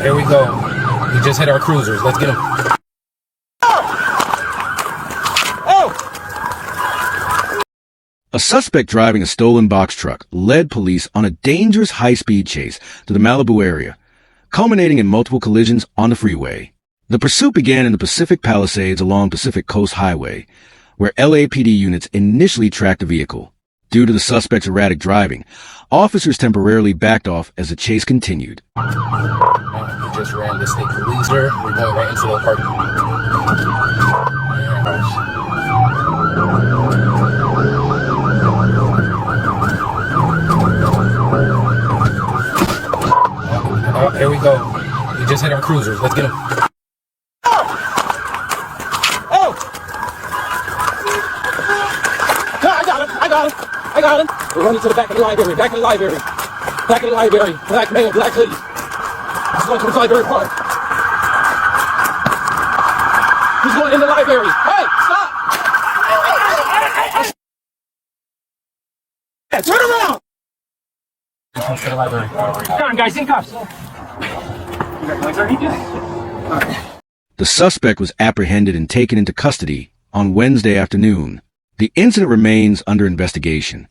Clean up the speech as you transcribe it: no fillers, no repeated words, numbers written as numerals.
Here we go. We just hit our cruisers. Let's get him. A suspect driving a stolen box truck led police on a dangerous high-speed chase to the Malibu area, culminating in multiple collisions on the freeway. The pursuit began in the Pacific Palisades along Pacific Coast Highway, where LAPD units initially tracked the vehicle. Due to the suspect's erratic driving, officers temporarily backed off as the chase continued. We just ran the state police here. We're going right into the parking Here we go. We just hit our cruisers. Let's get them. I got him. We're running to the back of the library. Back of the library. Black male, black hoodie. He's going to the library park. He's going in the library. Hey, stop! Turn around! To the library. Come on, guys, in cuffs. The suspect was apprehended and taken into custody on Wednesday afternoon. The incident remains under investigation.